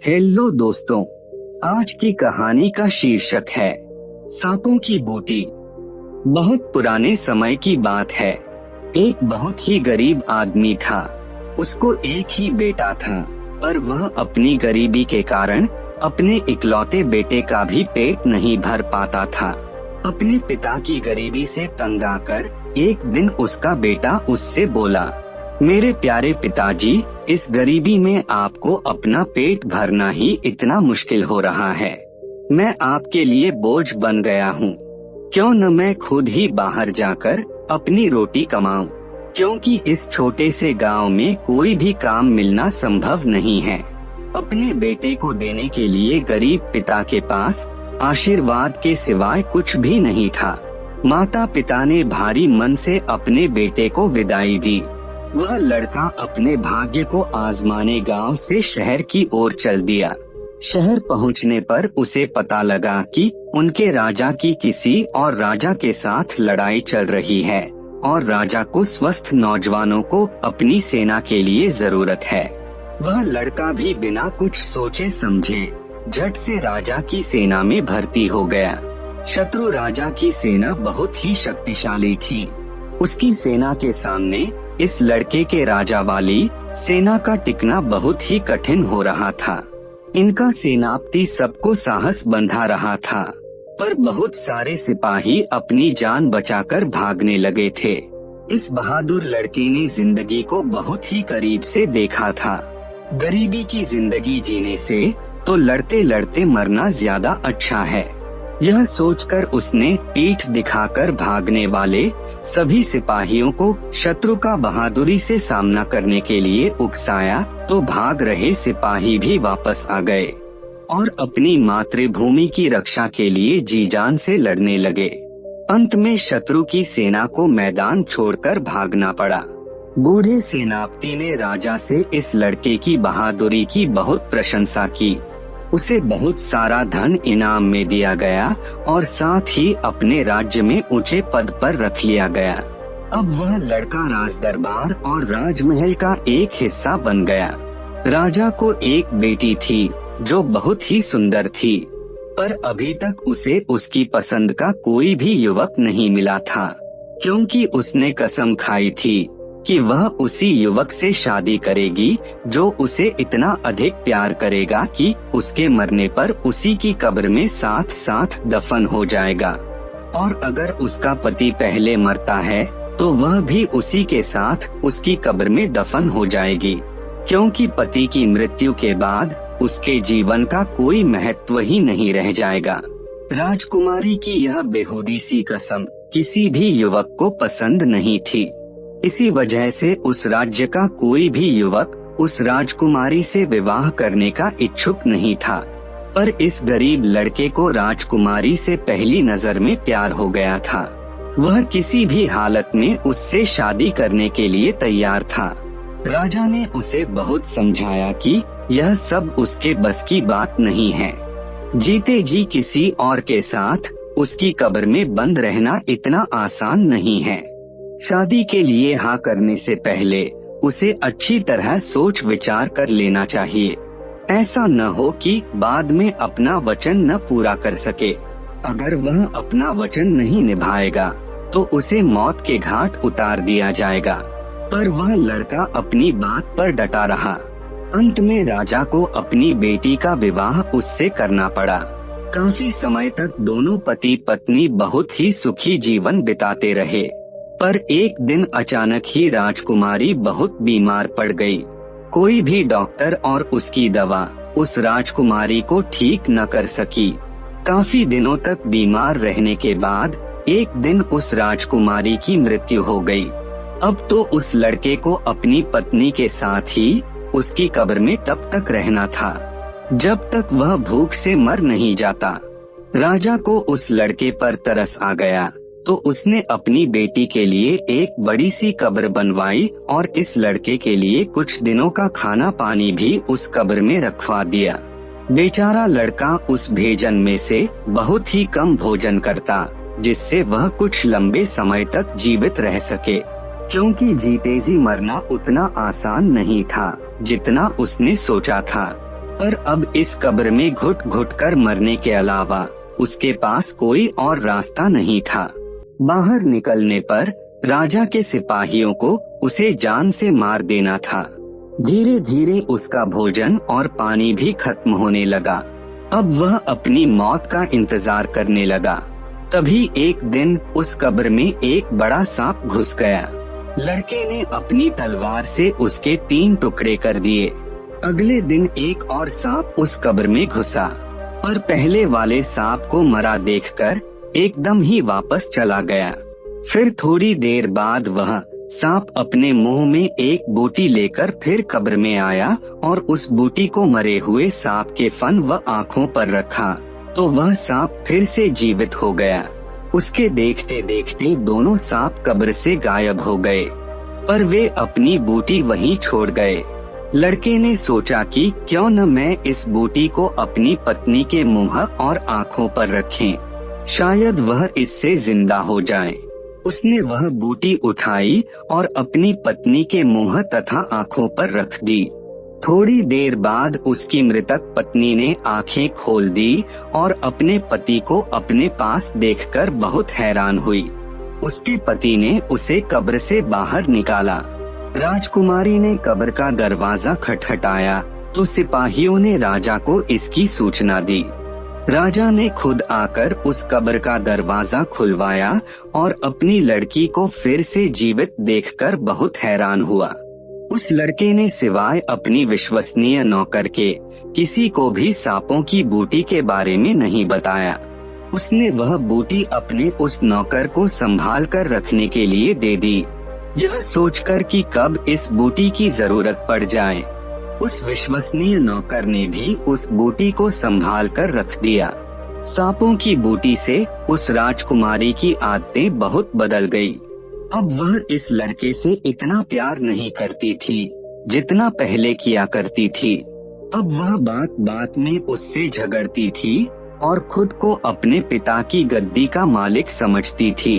Hello दोस्तों, आज की कहानी का शीर्षक है सांपों की बूटी। बहुत पुराने समय की बात है। एक बहुत ही गरीब आदमी था। उसको एक ही बेटा था, पर वह अपनी गरीबी के कारण अपने इकलौते बेटे का भी पेट नहीं भर पाता था। अपने पिता की गरीबी से तंग आकर एक दिन उसका बेटा उससे बोला, मेरे प्यारे पिताजी, इस गरीबी में आपको अपना पेट भरना ही इतना मुश्किल हो रहा है। मैं आपके लिए बोझ बन गया हूँ। क्यों न मैं खुद ही बाहर जाकर अपनी रोटी कमाऊं, क्योंकि इस छोटे से गांव में कोई भी काम मिलना संभव नहीं है। अपने बेटे को देने के लिए गरीब पिता के पास आशीर्वाद के सिवाय कुछ भी नहीं था। माता पिता ने भारी मन से अपने बेटे को विदाई दी। वह लड़का अपने भाग्य को आजमाने गांव से शहर की ओर चल दिया। शहर पहुंचने पर उसे पता लगा कि उनके राजा की किसी और राजा के साथ लड़ाई चल रही है और राजा को स्वस्थ नौजवानों को अपनी सेना के लिए जरूरत है। वह लड़का भी बिना कुछ सोचे समझे झट से राजा की सेना में भर्ती हो गया। शत्रु राजा की सेना बहुत ही शक्तिशाली थी। उसकी सेना के सामने इस लड़के के राजा वाली सेना का टिकना बहुत ही कठिन हो रहा था। इनका सेनापति सबको साहस बंधा रहा था, पर बहुत सारे सिपाही अपनी जान बचाकर भागने लगे थे। इस बहादुर लड़के ने जिंदगी को बहुत ही करीब से देखा था। गरीबी की जिंदगी जीने से तो लड़ते लड़ते मरना ज्यादा अच्छा है। यह सोचकर उसने पीठ दिखाकर भागने वाले सभी सिपाहियों को शत्रु का बहादुरी से सामना करने के लिए उकसाया, तो भाग रहे सिपाही भी वापस आ गए और अपनी मातृभूमि की रक्षा के लिए जी जान से लड़ने लगे। अंत में शत्रु की सेना को मैदान छोड़कर भागना पड़ा। बूढ़े सेनापति ने राजा से इस लड़के की बहादुरी की बहुत प्रशंसा की। उसे बहुत सारा धन इनाम में दिया गया और साथ ही अपने राज्य में ऊंचे पद पर रख लिया गया। अब वह लड़का राज दरबार और राजमहल का एक हिस्सा बन गया। राजा को एक बेटी थी जो बहुत ही सुंदर थी, पर अभी तक उसे उसकी पसंद का कोई भी युवक नहीं मिला था, क्योंकि उसने कसम खाई थी कि वह उसी युवक से शादी करेगी जो उसे इतना अधिक प्यार करेगा कि उसके मरने पर उसी की कब्र में साथ साथ दफन हो जाएगा। और अगर उसका पति पहले मरता है तो वह भी उसी के साथ उसकी कब्र में दफन हो जाएगी, क्योंकि पति की मृत्यु के बाद उसके जीवन का कोई महत्व ही नहीं रह जाएगा। राजकुमारी की यह बेहूदी सी कसम किसी भी युवक को पसंद नहीं थी। इसी वजह से उस राज्य का कोई भी युवक उस राजकुमारी से विवाह करने का इच्छुक नहीं था। पर इस गरीब लड़के को राजकुमारी से पहली नजर में प्यार हो गया था। वह किसी भी हालत में उससे शादी करने के लिए तैयार था। राजा ने उसे बहुत समझाया कि यह सब उसके बस की बात नहीं है। जीते जी किसी और के साथ उसकी कब्र में बंद रहना इतना आसान नहीं है। शादी के लिए हाँ करने से पहले उसे अच्छी तरह सोच विचार कर लेना चाहिए। ऐसा न हो कि बाद में अपना वचन न पूरा कर सके। अगर वह अपना वचन नहीं निभाएगा तो उसे मौत के घाट उतार दिया जाएगा। पर वह लड़का अपनी बात पर डटा रहा। अंत में राजा को अपनी बेटी का विवाह उससे करना पड़ा। काफी समय तक दोनों पति पत्नी बहुत ही सुखी जीवन बिताते रहे, पर एक दिन अचानक ही राजकुमारी बहुत बीमार पड़ गई। कोई भी डॉक्टर और उसकी दवा उस राजकुमारी को ठीक न कर सकी। काफी दिनों तक बीमार रहने के बाद एक दिन उस राजकुमारी की मृत्यु हो गई। अब तो उस लड़के को अपनी पत्नी के साथ ही उसकी कब्र में तब तक रहना था जब तक वह भूख से मर नहीं जाता। राजा को उस लड़के पर तरस आ गया, तो उसने अपनी बेटी के लिए एक बड़ी सी कब्र बनवाई और इस लड़के के लिए कुछ दिनों का खाना पानी भी उस कब्र में रखवा दिया। बेचारा लड़का उस भोजन में से बहुत ही कम भोजन करता, जिससे वह कुछ लंबे समय तक जीवित रह सके, क्योंकि जीते जी मरना उतना आसान नहीं था जितना उसने सोचा था। पर अब इस कब्र में घुट घुट कर मरने के अलावा उसके पास कोई और रास्ता नहीं था। बाहर निकलने पर राजा के सिपाहियों को उसे जान से मार देना था। धीरे धीरे उसका भोजन और पानी भी खत्म होने लगा। अब वह अपनी मौत का इंतजार करने लगा। तभी एक दिन उस कब्र में एक बड़ा सांप घुस गया। लड़के ने अपनी तलवार से उसके 3 टुकड़े कर दिए। अगले दिन एक और सांप उस कब्र में घुसा, पर पहले वाले सांप को मरा देखकर एकदम ही वापस चला गया। फिर थोड़ी देर बाद वह सांप अपने मुंह में एक बूटी लेकर फिर कब्र में आया और उस बूटी को मरे हुए सांप के फन व आँखों पर रखा तो वह सांप फिर से जीवित हो गया। उसके देखते देखते दोनों सांप कब्र से गायब हो गए, पर वे अपनी बूटी वहीं छोड़ गए। लड़के ने सोचा कि क्यों न मैं इस बूटी को अपनी पत्नी के मुंह और आँखों पर रखें, शायद वह इससे जिंदा हो जाए। उसने वह बूटी उठाई और अपनी पत्नी के मुंह तथा आँखों पर रख दी। थोड़ी देर बाद उसकी मृतक पत्नी ने आंखें खोल दी और अपने पति को अपने पास देखकर बहुत हैरान हुई। उसके पति ने उसे कब्र से बाहर निकाला। राजकुमारी ने कब्र का दरवाजा खटखटाया तो सिपाहियों ने राजा को इसकी सूचना दी। राजा ने खुद आकर उस कब्र का दरवाजा खुलवाया और अपनी लड़की को फिर से जीवित देखकर बहुत हैरान हुआ। उस लड़के ने सिवाय अपनी विश्वसनीय नौकर के किसी को भी सांपों की बूटी के बारे में नहीं बताया। उसने वह बूटी अपने उस नौकर को संभाल कर रखने के लिए दे दी, यह सोचकर कि कब इस बूटी की जरूरत पड़ जाए। उस विश्वसनीय नौकर ने भी उस बूटी को संभाल कर रख दिया। सांपों की बूटी से उस राजकुमारी की आदतें बहुत बदल गई। अब वह इस लड़के से इतना प्यार नहीं करती थी जितना पहले किया करती थी। अब वह बात बात में उससे झगड़ती थी और खुद को अपने पिता की गद्दी का मालिक समझती थी।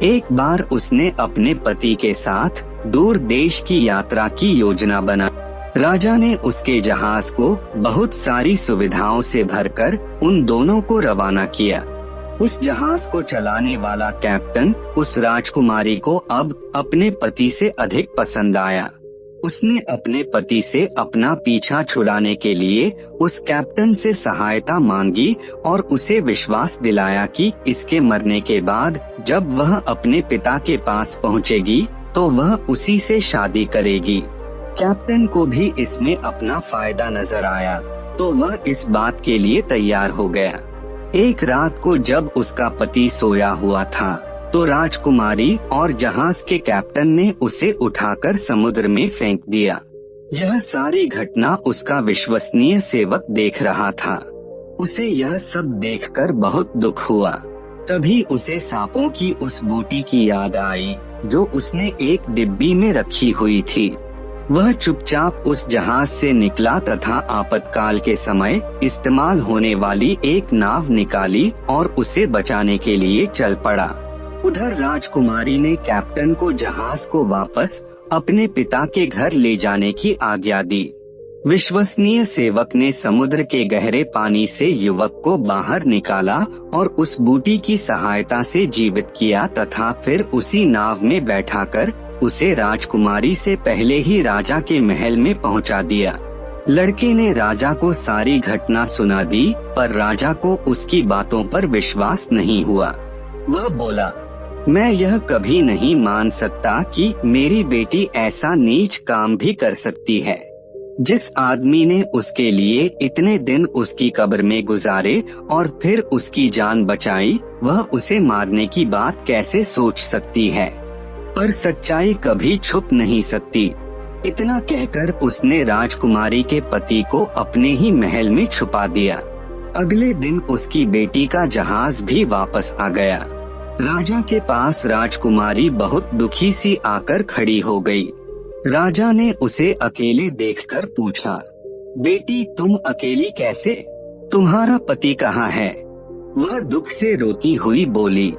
एक बार उसने अपने पति के साथ दूर देश की यात्रा की योजना बनाई। राजा ने उसके जहाज को बहुत सारी सुविधाओं से भरकर उन दोनों को रवाना किया। उस जहाज को चलाने वाला कैप्टन उस राजकुमारी को अब अपने पति से अधिक पसंद आया। उसने अपने पति से अपना पीछा छुड़ाने के लिए उस कैप्टन से सहायता मांगी और उसे विश्वास दिलाया कि इसके मरने के बाद जब वह अपने पिता के पास पहुंचेगी तो वह उसी से शादी करेगी। कैप्टन को भी इसमें अपना फायदा नजर आया तो वह इस बात के लिए तैयार हो गया। एक रात को जब उसका पति सोया हुआ था तो राजकुमारी और जहाज के कैप्टन ने उसे उठाकर समुद्र में फेंक दिया। यह सारी घटना उसका विश्वसनीय सेवक देख रहा था। उसे यह सब देखकर बहुत दुख हुआ। तभी उसे सांपों की उस बूटी की याद आई जो उसने एक डिब्बी में रखी हुई थी। वह चुपचाप उस जहाज से निकला तथा आपातकाल के समय इस्तेमाल होने वाली एक नाव निकाली और उसे बचाने के लिए चल पड़ा। उधर राजकुमारी ने कैप्टन को जहाज को वापस अपने पिता के घर ले जाने की आज्ञा दी। विश्वसनीय सेवक ने समुद्र के गहरे पानी से युवक को बाहर निकाला और उस बूटी की सहायता से जीवित किया तथा फिर उसी नाव में बैठाकर उसे राजकुमारी से पहले ही राजा के महल में पहुंचा दिया। लड़के ने राजा को सारी घटना सुना दी, पर राजा को उसकी बातों पर विश्वास नहीं हुआ। वह बोला, मैं यह कभी नहीं मान सकता कि मेरी बेटी ऐसा नीच काम भी कर सकती है। जिस आदमी ने उसके लिए इतने दिन उसकी कब्र में गुजारे और फिर उसकी जान बचाई, वह उसे मारने की बात कैसे सोच सकती है? पर सच्चाई कभी छुप नहीं सकती। इतना कहकर उसने राजकुमारी के पति को अपने ही महल में छुपा दिया। अगले दिन उसकी बेटी का जहाज भी वापस आ गया। राजा के पास राजकुमारी बहुत दुखी सी आकर खड़ी हो गई। राजा ने उसे अकेले देखकर पूछा, बेटी तुम अकेली कैसे? तुम्हारा पति कहाँ है? वह दुख से रोती हुई बोली,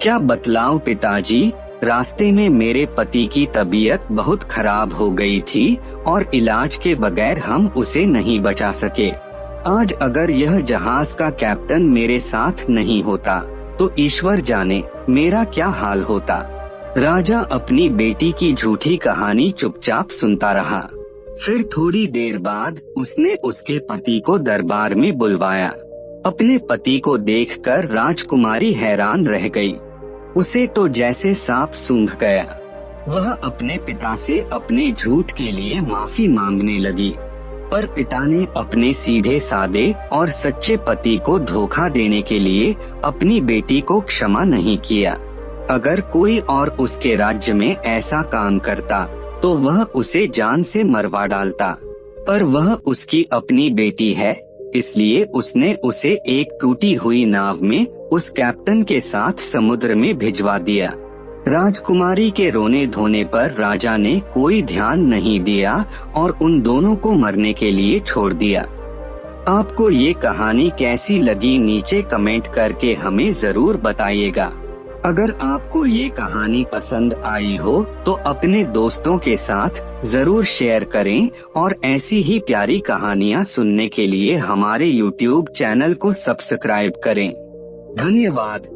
क्या बतलाऊं पिताजी, रास्ते में मेरे पति की तबीयत बहुत खराब हो गई थी और इलाज के बगैर हम उसे नहीं बचा सके। आज अगर यह जहाज का कैप्टन मेरे साथ नहीं होता तो ईश्वर जाने मेरा क्या हाल होता। राजा अपनी बेटी की झूठी कहानी चुपचाप सुनता रहा। फिर थोड़ी देर बाद उसने उसके पति को दरबार में बुलवाया। अपने पति को देखकर राजकुमारी हैरान रह गई। उसे तो जैसे सांप सूंघ गया। वह अपने पिता से अपने झूठ के लिए माफी मांगने लगी, पर पिता ने अपने सीधे सादे और सच्चे पति को धोखा देने के लिए अपनी बेटी को क्षमा नहीं किया। अगर कोई और उसके राज्य में ऐसा काम करता तो वह उसे जान से मरवा डालता, पर वह उसकी अपनी बेटी है, इसलिए उसने उसे एक टूटी हुई नाव में उस कैप्टन के साथ समुद्र में भिजवा दिया। राजकुमारी के रोने धोने पर राजा ने कोई ध्यान नहीं दिया और उन दोनों को मरने के लिए छोड़ दिया। आपको ये कहानी कैसी लगी नीचे कमेंट करके हमें जरूर बताइएगा। अगर आपको ये कहानी पसंद आई हो तो अपने दोस्तों के साथ जरूर शेयर करें और ऐसी ही प्यारी कहानियाँ सुनने के लिए हमारे YouTube चैनल को सब्सक्राइब करें। धन्यवाद।